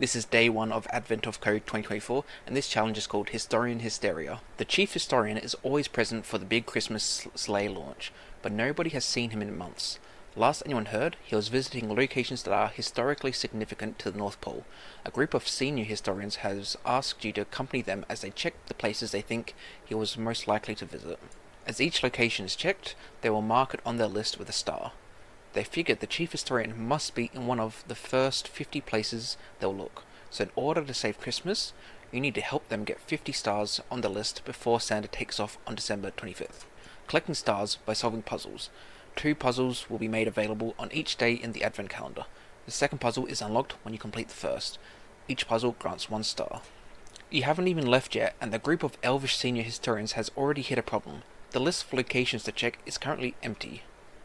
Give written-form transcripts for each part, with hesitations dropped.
This is day 1 of Advent of Code 2024, and this challenge is called Historian Hysteria. The Chief Historian is always present for the big Christmas sleigh launch, but nobody has seen him in months. Last anyone heard, he was visiting locations that are historically significant to the North Pole. A group of senior historians has asked you to accompany them as they check the places they think he was most likely to visit. As each location is checked, they will mark it on their list with a star. They figured the chief historian must be in one of the first 50 places they'll look, so in order to save Christmas, you need to help them get 50 stars on the list before Santa takes off on December 25th. Collecting stars by solving puzzles. 2 puzzles will be made available on each day in the Advent calendar. The second puzzle is unlocked when you complete the first. Each puzzle grants 1 star. You haven't even left yet, and the group of elvish senior historians has already hit a problem. The list of locations to check is currently empty.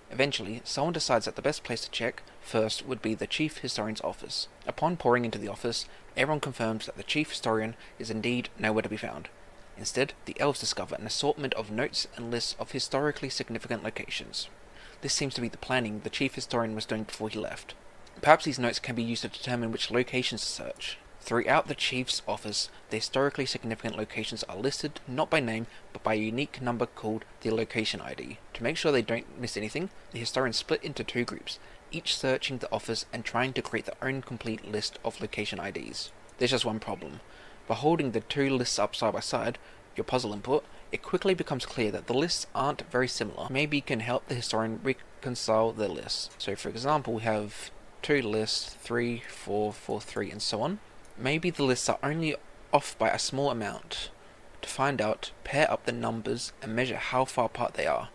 Eventually, someone decides that the best place to check first would be the Chief Historian's office. Upon pouring into the office, everyone confirms that the Chief Historian is indeed nowhere to be found. Instead, the elves discover an assortment of notes and lists of historically significant locations. This seems to be the planning the Chief Historian was doing before he left. Perhaps these notes can be used to determine which locations to search. Throughout the Chief's office, the historically significant locations are listed not by name, but by a unique number called the location ID. To make sure they don't miss anything, the historians split into 2 groups, each searching the office and trying to create their own complete list of location IDs. There's just one problem. By holding the 2 lists up side by side, your puzzle input, it quickly becomes clear that the lists aren't very similar. Maybe you can help the historian reconcile their lists. So for example, we have 2 lists, 3, 4, 4, 3, and so on. Maybe the lists are only off by a small amount. To find out, pair up the numbers and measure how far apart they are.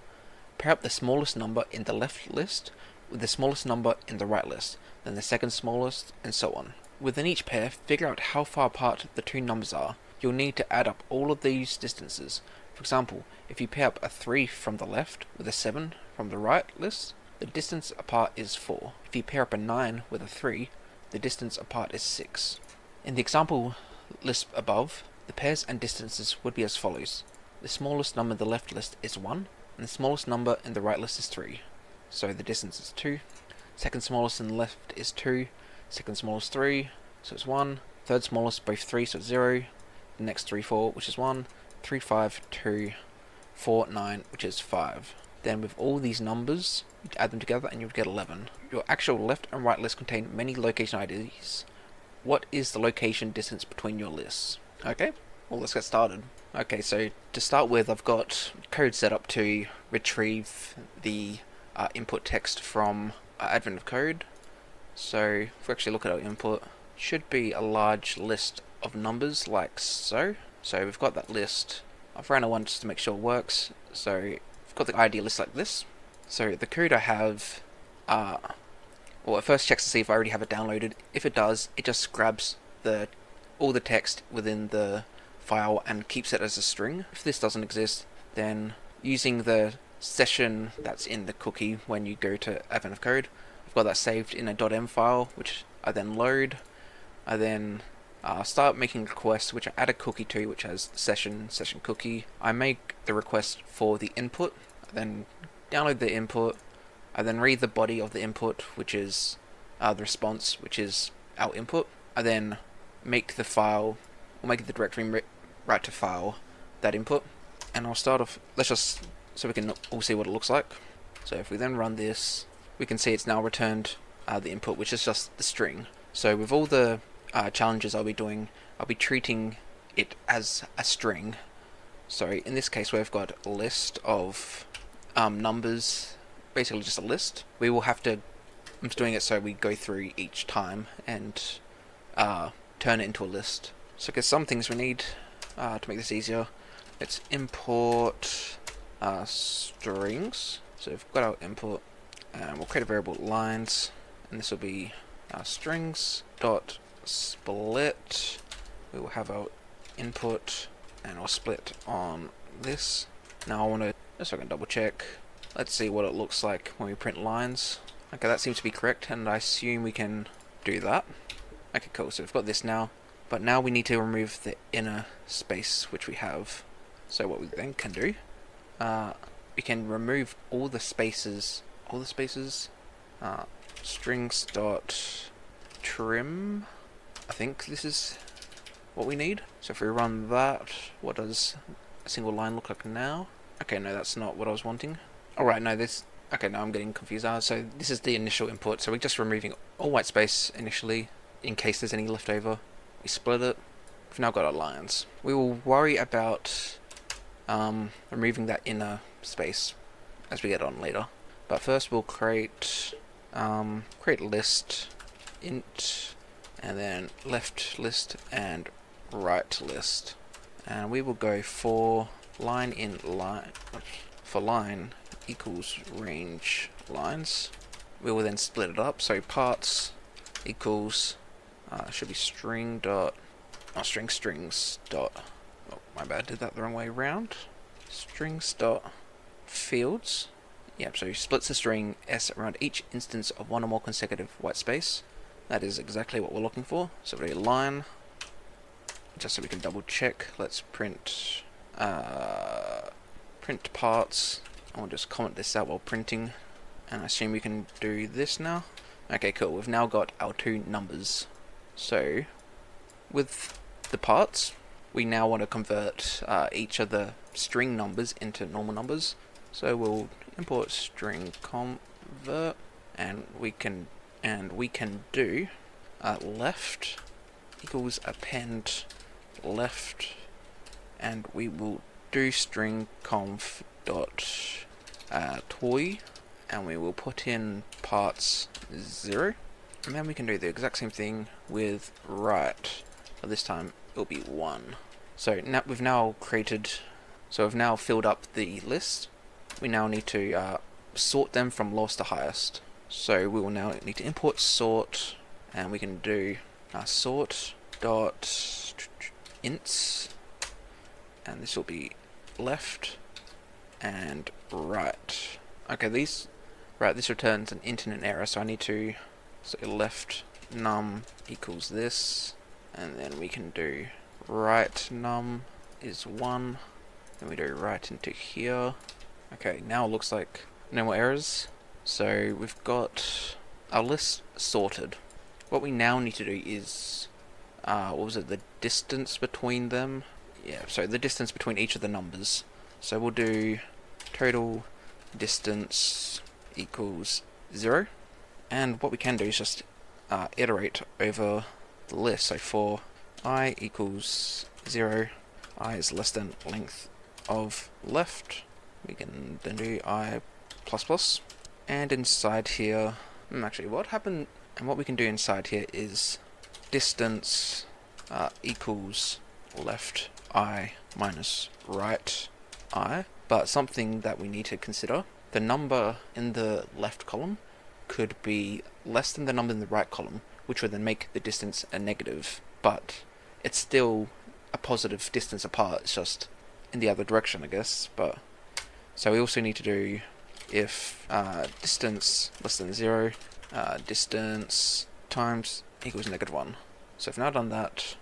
Pair up the smallest number in the left list with the smallest number in the right list, then the second smallest, and so on. Within each pair, figure out how far apart the 2 numbers are. You'll need to add up all of these distances. For example, if you pair up a 3 from the left with a 7 from the right list, the distance apart is 4. If you pair up a 9 with a 3, the distance apart is 6. In the example list above, the pairs and distances would be as follows. The smallest number in the left list is 1, and the smallest number in the right list is 3. So the distance is 2. Second smallest in the left is 2. Second smallest 3, so it's 1. Third smallest, both 3, so it's 0. The next 3, 4, which is 1. 3, 5, 2, 4, 9, which is 5. Then with all these numbers, you add them together and you would get 11. Your actual left and right list contain many location IDs. What is the location distance between your lists? Okay, well let's get started. Okay, so to start with, I've got code set up to retrieve the input text from Advent of Code. So if we actually look at our input, it should be a large list of numbers like so. So we've got that list. I've ran it once to make sure it works. So I've got the ID list like this. So the code I have, well, it first checks to see if I already have it downloaded. If it does, it just grabs all the text within the file and keeps it as a string. If this doesn't exist, then using the session that's in the cookie when you go to Advent of Code, I've got that saved in a .m file, which I then load. I then start making requests, which I add a cookie to, which has the session cookie. I make the request for the input, I then download the input. I then read the body of the input, which is the response, which is our input. I then make the file, or make the directory write to file that input. And I'll start off, so we can all see what it looks like. So if we then run this, we can see it's now returned the input, which is just the string. So with all the challenges I'll be doing, I'll be treating it as a string. So in this case, we've got a list of numbers, basically just a list. We will have to, I'm just doing it so we go through each time and turn it into a list. So there's some things we need to make this easier. Let's import strings. So we've got our input, and we'll create a variable lines, and this will be strings dot split. We will have our input, and we'll split on this. Now I want to, just so I can double check. Let's see what it looks like when we print lines. Okay, that seems to be correct, and I assume we can do that. Okay, cool, so we've got this now. But now we need to remove the inner space, which we have. So what we then can do, we can remove all the spaces, strings dot trim I think this is what we need. So if we run that, what does a single line look like now? Okay, no, that's not what I was wanting. Alright, no, this... Okay, now I'm getting confused. So this is the initial input, so we're just removing all white space initially, in case there's any left over. We split it. We've now got our lines. We will worry about removing that inner space as we get on later. But first we'll create list, int, and then left list and right list. And we will go for line in line, for line equals range lines. We will then split it up, so parts equals should be string dot, not strings dot, oh my bad, did that the wrong way around. Strings dot fields. Yep, so splits the string s around each instance of one or more consecutive white space. That is exactly what we're looking for. So we'll do line, just so we can double check. Let's print print parts. I'll just comment this out while printing, and I assume we can do this now. Okay, cool. We've now got our two numbers. So with the parts, we now want to convert each of the string numbers into normal numbers. So we'll import string convert, and we can do left equals append left, and we will do string conv dot toy, and we will put in parts 0, and then we can do the exact same thing with right, but this time it'll be 1. So now we've now filled up the list. We now need to sort them from lowest to highest. So we will now need to import sort, and we can do sort dot ints, and this will be left and right. Okay, this returns an int and an error, so I need to left num equals this, and then we can do right num is 1, then we do right into here. Okay, now it looks like no more errors. So we've got our list sorted. What we now need to do is, the distance between them? Yeah, so the distance between each of the numbers. So we'll do total distance equals 0. And what we can do is just iterate over the list. So for I equals 0, I is less than length of left. We can then do I plus plus. And inside here, actually what happened, and what we can do inside here is distance equals left I minus right I. But something that we need to consider, the number in the left column could be less than the number in the right column, which would then make the distance a negative, but it's still a positive distance apart, it's just in the other direction, I guess. But so we also need to do if distance less than 0, distance times equals -1. So if now done that,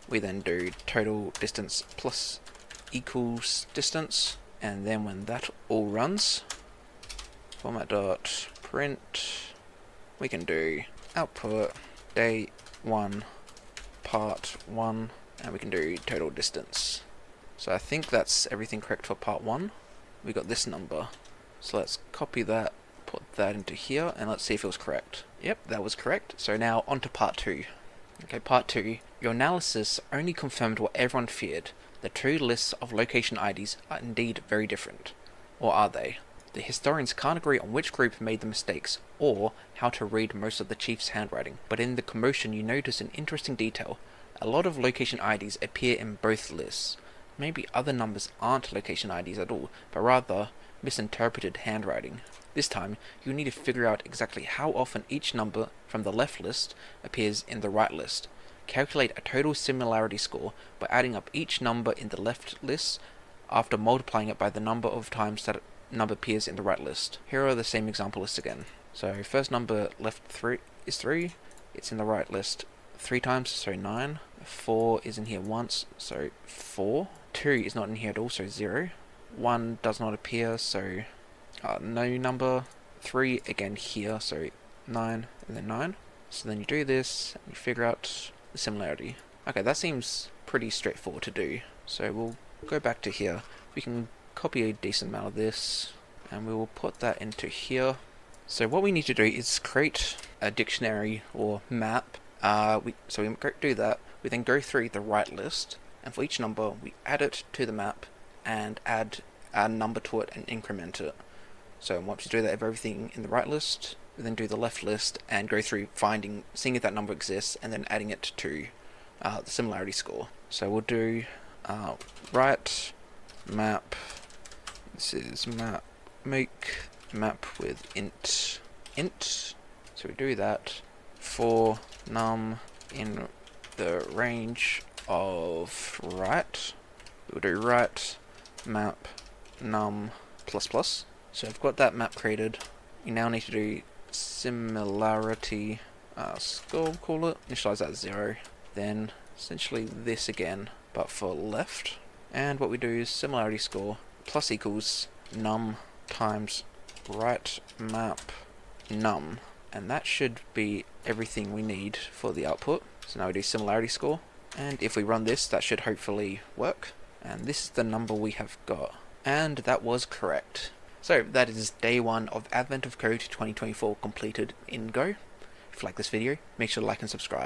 we then do total distance plus equals distance, and then when that all runs, format dot print, we can do output day 1 part 1, and we can do total distance. So I think that's everything correct for part 1. We got this number, so let's copy that, put that into here, and let's see if it was correct. Yep, that was correct. So now on to part 2. Okay, part 2. Your analysis only confirmed what everyone feared. The two lists of location IDs are indeed very different. Or are they? The historians can't agree on which group made the mistakes, or how to read most of the chief's handwriting, but in the commotion you notice an interesting detail. A lot of location IDs appear in both lists. Maybe other numbers aren't location IDs at all, but rather misinterpreted handwriting. This time, you need to figure out exactly how often each number from the left list appears in the right list. Calculate a total similarity score by adding up each number in the left list after multiplying it by the number of times that number appears in the right list. Here are the same example lists again. So first number left 3 is 3, it's in the right list 3 times, so 9. 4 is in here once, so 4. 2 is not in here at all, so 0. 1 does not appear, so no number. 3 again here, so 9 and then 9. So then you do this, and you figure out similarity. Okay, that seems pretty straightforward to do. So we'll go back to here. We can copy a decent amount of this, and we will put that into here. So what we need to do is create a dictionary or map. So we do that. We then go through the right list, and for each number we add it to the map and add a number to it and increment it. So once we do that of everything in the right list, we then do the left list and go through seeing if that number exists, and then adding it to the similarity score. So we'll do right map. This is map make map with int. So we do that for num in the range of right. We'll do right map num plus plus. So I've got that map created. You now need to do similarity score, we'll call it. Initialize that as 0. Then essentially this again, but for left. And what we do is similarity score plus equals num times right map num. And that should be everything we need for the output. So now we do similarity score. And if we run this, that should hopefully work. And this is the number we have got. And that was correct. So that is day 1 of Advent of Code 2024 completed in Go. If you like this video, make sure to like and subscribe.